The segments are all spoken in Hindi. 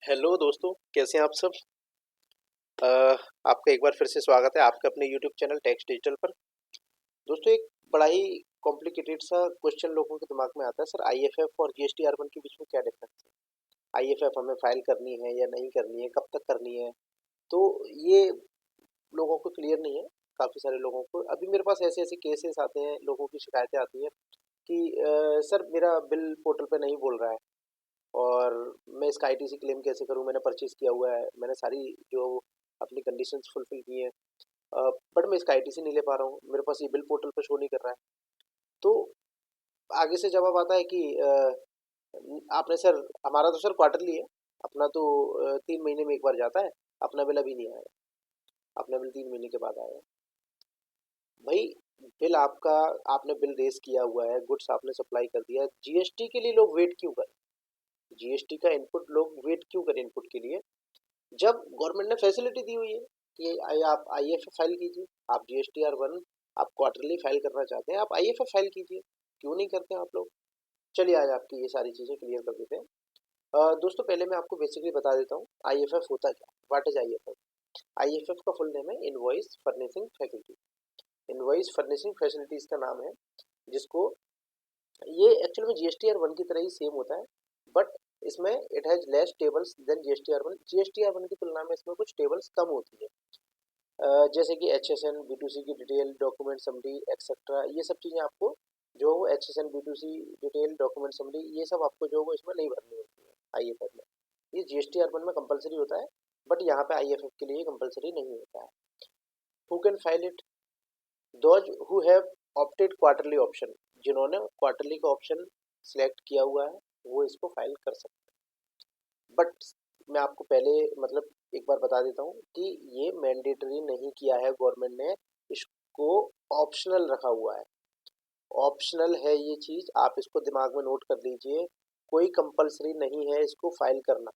हेलो दोस्तों, कैसे हैं आप सब। अ, आपका एक बार फिर से स्वागत है आपके अपने यूट्यूब चैनल टैक्स डिजिटल पर। दोस्तों, एक बड़ा ही कॉम्प्लिकेटेड सा क्वेश्चन लोगों के दिमाग में आता है, सर आईएफएफ और जीएसटी आर वन के बीच में क्या डिफरेंस है। आईएफएफ हमें फाइल करनी है या नहीं करनी है, कब तक करनी है। तो ये लोगों को क्लियर नहीं है। काफ़ी सारे लोगों को अभी मेरे पास ऐसे ऐसे केसेस आते हैं, लोगों की शिकायतें आती हैं कि सर मेरा बिल पोर्टल पे नहीं बोल रहा है और मैं इसका आईटीसी क्लेम कैसे करूं। मैंने परचेज किया हुआ है, मैंने सारी जो अपनी कंडीशंस फुलफिल की हैं, बट मैं इसका आईटीसी नहीं ले पा रहा हूँ, मेरे पास ये बिल पोर्टल पर शो नहीं कर रहा है। तो आगे से जवाब आता है कि आपने सर, हमारा तो सर क्वार्टरली है, अपना तो 3 महीने में एक बार जाता है, अपना बिल अभी नहीं आया, अपना बिल 3 महीने के बाद आया। भाई, बिल आपका, आपने बिल रेज किया हुआ है, गुड्स आपने सप्लाई कर दिया है, जीएसटी के लिए लोग वेट क्यों करें। जीएसटी का इनपुट लोग वेट क्यों करें इनपुट के लिए, जब गवर्नमेंट ने फैसिलिटी दी हुई है कि आप आईएफएफ फाइल कीजिए। आप जीएसटीआर वन आप क्वार्टरली फाइल करना चाहते हैं, आप आईएफएफ फाइल कीजिए। क्यों नहीं करते हैं आप लोग। चलिए आज आपकी ये सारी चीज़ें क्लियर कर देते हैं। दोस्तों, पहले मैं आपको बेसिकली बता देता हूँ आईएफएफ होता क्या, व्हाट इज आईएफएफ। आईएफएफ का फुल नेम है invoice furnishing facility. Invoice furnishing facility इसका नाम है, जिसको ये एक्चुअल में जीएसटीआर वन की तरह ही सेम होता है, बट इसमें it has less tables than GSTR one. GSTR one की तुलना में इसमें कुछ टेबल्स कम होती है, जैसे कि H S N B to C की डिटेल, डॉक्यूमेंट समरी एक्सेट्रा। ये सब चीज़ें आपको जो वो H S N B to C detail, document summary, ये सब आपको जो वो इसमें नहीं भरनी होती है आईएफएफ में। ये जीएसटीआर वन में कंपलसरी होता है, बट यहाँ पे आईएफएफ के लिए कंपलसरी नहीं होता है। Who can file it, those who have opted quarterly option. जिन्होंने क्वार्टरली का ऑप्शन सिलेक्ट किया हुआ है वो इसको फाइल कर सकते हैं। बट मैं आपको पहले मतलब एक बार बता देता हूँ कि ये मैंडेटरी नहीं किया है गवर्नमेंट ने, इसको ऑप्शनल रखा हुआ है। ऑप्शनल है ये चीज़, आप इसको दिमाग में नोट कर लीजिए। कोई कंपलसरी नहीं है इसको फाइल करना।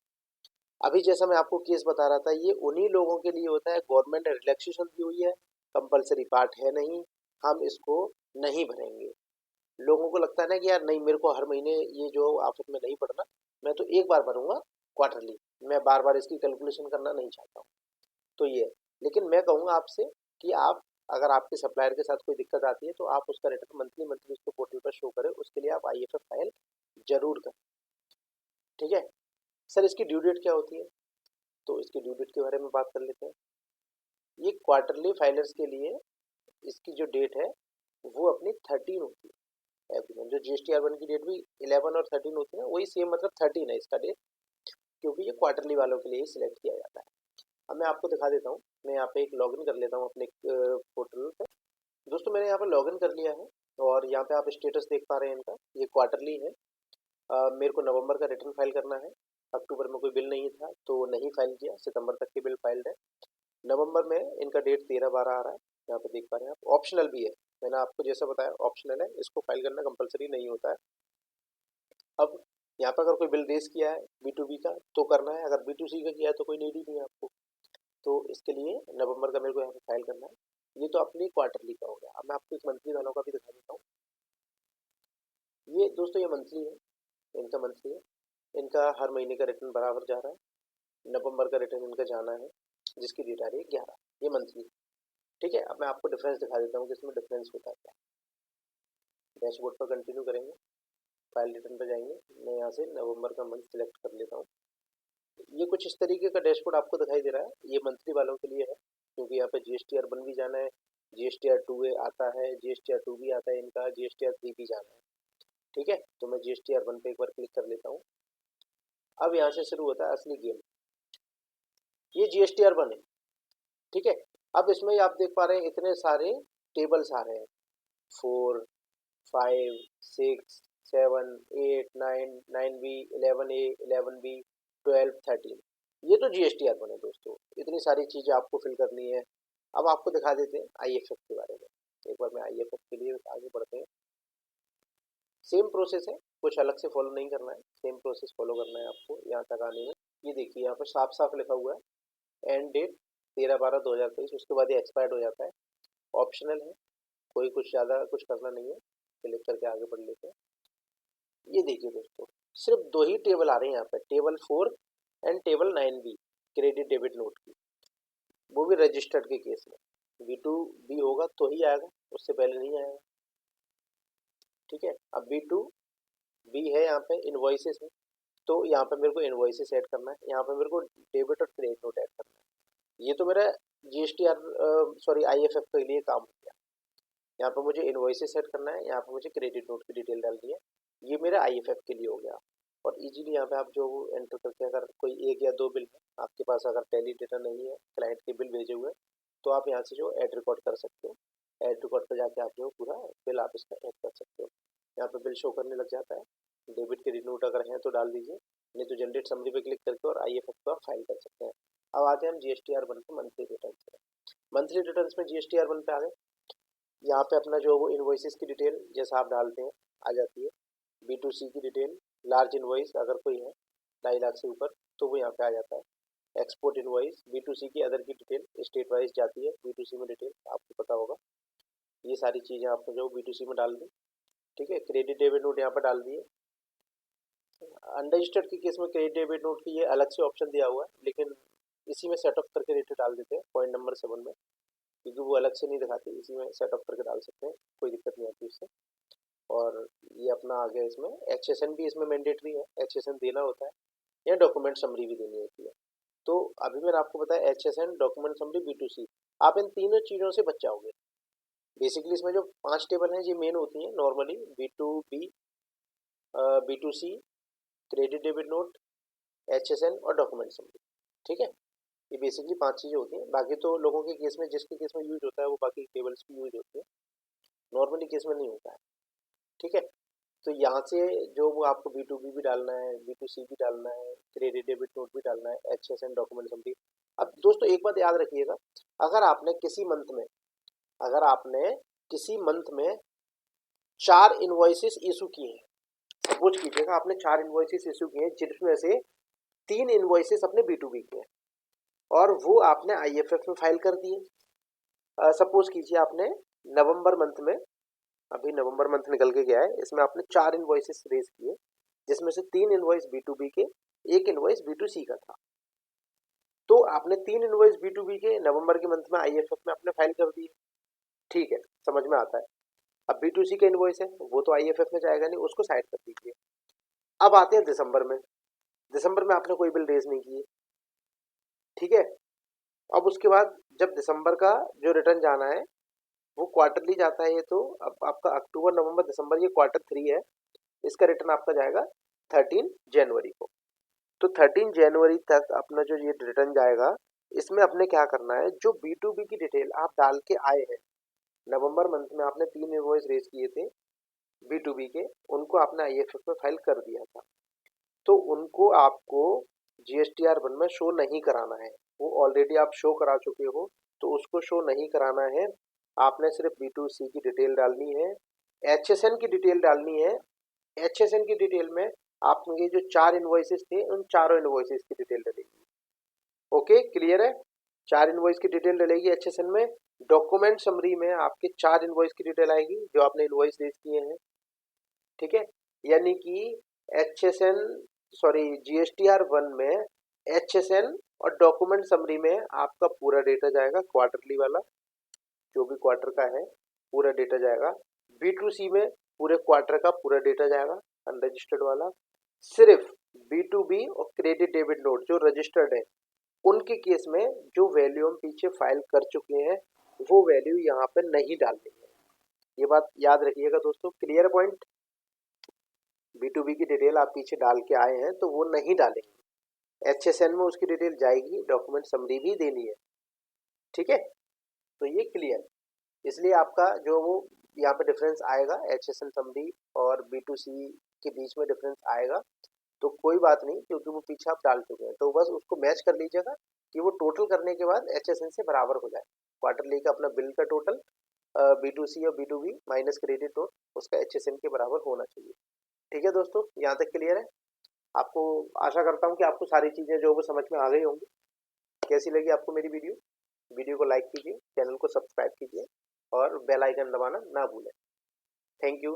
अभी जैसा मैं आपको केस बता रहा था, ये उन्हीं लोगों के लिए होता है, गवर्नमेंट ने रिलैक्सेशन दी हुई है, कंपलसरी पार्ट है नहीं, हम इसको नहीं भरेंगे। लोगों को लगता है ना कि यार नहीं, मेरे को हर महीने ये जो आफत में नहीं पड़ना, मैं तो एक बार भरूंगा क्वार्टरली, मैं बार बार इसकी कैलकुलेशन करना नहीं चाहता हूँ। तो ये है। लेकिन मैं कहूँगा आपसे कि आप, अगर आपके सप्लायर के साथ कोई दिक्कत आती है तो आप उसका रिटर्न मंथली मंथली उसको पोर्टल पर शो करें, उसके लिए आप आईएफएफ फाइल जरूर करें। ठीक है। सर इसकी ड्यू डेट क्या होती है, तो इसकी ड्यू डेट के बारे में बात कर लेते हैं। ये क्वार्टरली फाइलर्स के लिए इसकी जो डेट है वो अपनी 13 होती है एवरी मंथ। जो जीएसटी आर वन की डेट भी 11 और 13 होती है ना, वही सेम मतलब 13 है इसका डेट, क्योंकि ये क्वार्टरली वालों के लिए ही सिलेक्ट किया जाता है। अब मैं आपको दिखा देता हूँ, मैं यहाँ पे एक लॉगिन कर लेता हूँ अपने पोर्टल पे। दोस्तों, मैंने यहाँ पे लॉगिन कर लिया है और यहाँ पे आप स्टेटस देख पा रहे हैं इनका, ये क्वार्टरली है। मेरे को नवंबर का रिटर्न फाइल करना है। अक्टूबर में कोई बिल नहीं था तो नहीं फाइल किया, सितंबर तक के बिल फाइल्ड है। नवंबर में इनका डेट 13/12 आ रहा है, यहाँ पे देख पा रहे हैं आप। ऑप्शनल भी है, मैंने आपको जैसा बताया ऑप्शनल है, इसको फाइल करना कंपलसरी नहीं होता है। अब यहाँ पर अगर कोई बिल रेज किया है बी टू बी का तो करना है, अगर बी टू सी का किया है तो कोई नीड ही नहीं है आपको। तो इसके लिए नवंबर का मेरे को यहाँ पे फाइल करना है। ये तो अपनी क्वार्टरली का हो गया। अब मैं आपको एक मंथली वालों का भी दिखा देता हूँ। ये दोस्तों ये मंथली है, इनका मंथली है। इनका हर महीने का रिटर्न बराबर जा रहा है। नवंबर का रिटर्न इनका जाना है, जिसकी डेट आ रही है 11। ये मंथली। ठीक है। अब मैं आपको डिफरेंस दिखा देता हूँ कि इसमें डिफरेंस होता है क्या। डैशबोर्ड पर कंटिन्यू करेंगे, फाइल रिटर्न पर जाएंगे। मैं यहाँ से नवंबर का मंथ सिलेक्ट कर लेता हूँ। ये कुछ इस तरीके का डैशबोर्ड आपको दिखाई दे रहा है। ये मंथली वालों के लिए है, क्योंकि यहाँ पे जीएसटीआर वन भी जाना है, जीएसटीआर टू आता है, जीएसटीआर टू भी आता है इनका, जीएसटीआर थ्री भी जाना है। ठीक है। तो मैं जीएसटीआर वन पे एक बार क्लिक कर लेता हूँ। अब यहाँ से शुरू होता है असली गेम। ये जीएसटीआर वन है। ठीक है। अब इसमें आप देख पा रहे हैं इतने सारे टेबल्स आ रहे हैं, 4, 5, 6, 7, 8, 9, 9B, 11A, 11B, 12, 13। ये तो जीएसटीआर वन है दोस्तों। इतनी सारी चीज़ें आपको फिल करनी है। अब आपको दिखा देते हैं आईएफएफ के बारे में। एक बार मैं आईएफएफ के लिए आगे बढ़ते हैं। सेम प्रोसेस है, कुछ अलग से फॉलो नहीं करना है, सेम प्रोसेस फॉलो करना है आपको यहाँ तक आने में। ये देखिए यहाँ पर साफ साफ लिखा हुआ है एंड डेट 13/12/2023, उसके बाद ये एक्सपायर्ड हो जाता है। ऑप्शनल है, कोई कुछ ज़्यादा कुछ करना नहीं है। क्लिक करके आगे बढ़ लेते हैं। ये देखिए दोस्तों, सिर्फ दो ही टेबल आ रहे हैं यहाँ पे, table 4 and table 9B credit debit note की, वो भी रजिस्टर्ड के केस में B2B होगा तो ही आएगा, उससे पहले नहीं आएगा। ठीक है, अब B2B है यहाँ पे इनवॉइसेस में, तो यहाँ पे मेरे को इनवॉइसेस ऐड करना है, यहाँ पे मेरे को डेबिट और क्रेडिट नोट ऐड करना है। ये तो मेरा GSTR सॉरी IFF के लिए काम हो गया। यहाँ पे मुझे इनवॉइसेस सेट करना है, यहाँ पे मुझे क्रेडिट नोट की डिटेल डालनी है, ये मेरा IFF के लिए हो गया। और इजीली यहाँ पे आप जो एंटर करके, अगर कोई 1 या 2 बिल है आपके पास, अगर टैली डेटा नहीं है, क्लाइंट के बिल भेजे हुए, तो आप यहाँ से जो ऐड रिकॉर्ड कर सकते हो, ऐड रिकॉर्ड पर जाके आप जो पूरा बिल आप इसका ऐड कर सकते हो। यहाँ पे बिल शो करने लग जाता है, डेबिट क्रेडिट नोट अगर हैं तो डाल दीजिए, नहीं तो जनरेट समरी पे क्लिक करके और IFF को आप फाइल कर सकते हैं। अब आते हैं हम GSTR1 के मंथली रिटर्न पे। मंथली रिटर्न में GSTR1 पे आ गए, यहाँ पे अपना जो वो इन्वॉइसेस की डिटेल जैसा आप डालते हैं आ जाती है। B2C की डिटेल, लार्ज इन्वॉइस अगर कोई है 2.5 लाख से ऊपर तो वो यहाँ पे आ जाता है। एक्सपोर्ट इन्वॉइस, B2C की अदर की डिटेल स्टेट वाइज जाती है, B2C में डिटेल आपको पता होगा। ये सारी चीज़ें आपने जो B2C में डाल दी। ठीक है, क्रेडिट डेबिट नोट यहाँ पर डाल दिए। अनरजिस्टर्ड के केस में क्रेडिट डेबिट नोट की ये अलग से ऑप्शन दिया हुआ है, लेकिन इसी में सेटअप करके रेट डाल देते हैं पॉइंट नंबर 7 में, क्योंकि वो अलग से नहीं दिखाती, इसी में सेटअप करके डाल सकते हैं, कोई दिक्कत नहीं आती उससे। और ये अपना आ गया, इसमें HSN भी इसमें मैंडेटरी है, HSN देना होता है या डॉक्यूमेंट समरी भी देनी होती है। तो अभी मैंने आपको बताया HSN, डॉक्यूमेंट समरी, B2C, आप इन तीनों चीज़ों से बच जाओगे। बेसिकली इसमें जो 5 टेबल हैं ये मेन होती हैं normally, B2B, B2C, credit debit note, HSN और डॉक्यूमेंट समरी। ठीक है, ये बेसिकली 5 चीज़ें होती हैं। बाकी तो लोगों के केस में, जिसके केस में यूज होता है वो बाकी टेबल्स भी यूज होती है, नॉर्मली केस में नहीं होता है। ठीक है, तो यहाँ से जो वो आपको B2B भी डालना है, B2C भी डालना है, क्रेडिट डेबिट नोट भी डालना है, HSN, डॉक्यूमेंट समरी। अब दोस्तों एक बात याद रखिएगा, अगर आपने किसी मंथ में, अगर आपने किसी मंथ में 4 इन्वॉइसेस इशू किए हैं, सपोज कीजिएगा आपने 4 इन्वॉइसेस इशू किए हैं, जिसमें से 3 इन्वॉइसेस अपने B2B के हैं और वो आपने IFF में फाइल कर दिए। सपोज कीजिए आपने नवंबर मंथ में, अभी नवंबर मंथ निकल के गया है, इसमें आपने 4 इन्वॉइसेस रेज किए, जिसमें से 3 इन्वॉइस B2B के, 1 इन्वॉइस B2C का था। तो आपने 3 इन्वॉइस B2B के नवंबर के मंथ में IFF में आपने फाइल कर दिए। ठीक है, समझ में आता है। अब B2C का इन्वॉइस है, वो तो IFF में जाएगा नहीं, उसको साइड कर दीजिए। अब आते हैं दिसंबर में। दिसंबर में आपने कोई बिल रेज नहीं किए। ठीक है, अब उसके बाद जब दिसंबर का जो रिटर्न जाना है वो क्वार्टरली जाता है, ये तो अब आपका अक्टूबर, नवंबर, दिसंबर, ये Q3 है, इसका रिटर्न आपका जाएगा 13 जनवरी को। तो 13 जनवरी तक अपना जो ये रिटर्न जाएगा, इसमें अपने क्या करना है, जो B2B की डिटेल आप डाल के आए हैं, नवंबर मंथ में आपने 3 इनवॉइस रेज किए थे B2B के, उनको आपने IFF में फाइल कर दिया था, तो उनको आपको GSTR1 में शो नहीं कराना है। वो ऑलरेडी आप शो करा चुके हो, तो उसको शो नहीं कराना है। आपने सिर्फ B2C की डिटेल डालनी है, HSN की डिटेल डालनी है। HSN की डिटेल में आपके जो 4 इन्वॉइसेस थे, उन चारों इन्वॉइसेस की डिटेल डलेगी। ओके, क्लियर है? 4 इन्वॉइस की डिटेल डलेगी HSN में। डॉक्यूमेंट समरी में आपके 4 इन्वॉइस की डिटेल आएगी जो आपने इन्वॉइस रेज किए हैं। ठीक है, यानी कि HSN सॉरी GSTR1 में HSN और डॉक्यूमेंट समरी में आपका पूरा डेटा जाएगा, क्वार्टरली वाला जो भी क्वार्टर का है पूरा डेटा जाएगा। B2C में पूरे क्वार्टर का पूरा डेटा जाएगा, अनरजिस्टर्ड वाला। सिर्फ B2B और क्रेडिट डेबिट नोट जो रजिस्टर्ड है, उनके केस में जो वैल्यू हम पीछे फाइल कर चुके हैं वो वैल्यू यहाँ पे नहीं डालनी है। ये बात याद रखिएगा दोस्तों, क्लियर पॉइंट। B2B की डिटेल आप पीछे डाल के आए हैं तो वो नहीं डालेंगे, HSN में उसकी डिटेल जाएगी, डॉक्यूमेंट समरी भी देनी है। ठीक है, तो ये क्लियर, इसलिए आपका जो वो यहाँ पे डिफरेंस आएगा HSN समरी और B2C के बीच में डिफरेंस आएगा, तो कोई बात नहीं, क्योंकि वो पीछे आप डाल चुके हैं, तो बस उसको मैच कर लीजिएगा कि वो टोटल करने के बाद HSN से बराबर हो जाए। क्वार्टरली का अपना बिल का टोटल B2C और B2B माइनस क्रेडिट नोट उसका HSN के बराबर होना चाहिए। ठीक है दोस्तों, यहाँ तक क्लियर है आपको? आशा करता हूँ कि आपको सारी चीज़ें जो वो समझ में आ गई होंगी। कैसी लगी आपको मेरी वीडियो? वीडियो को लाइक कीजिए, चैनल को सब्सक्राइब कीजिए और बेल आइकन दबाना ना भूलें। Thank you.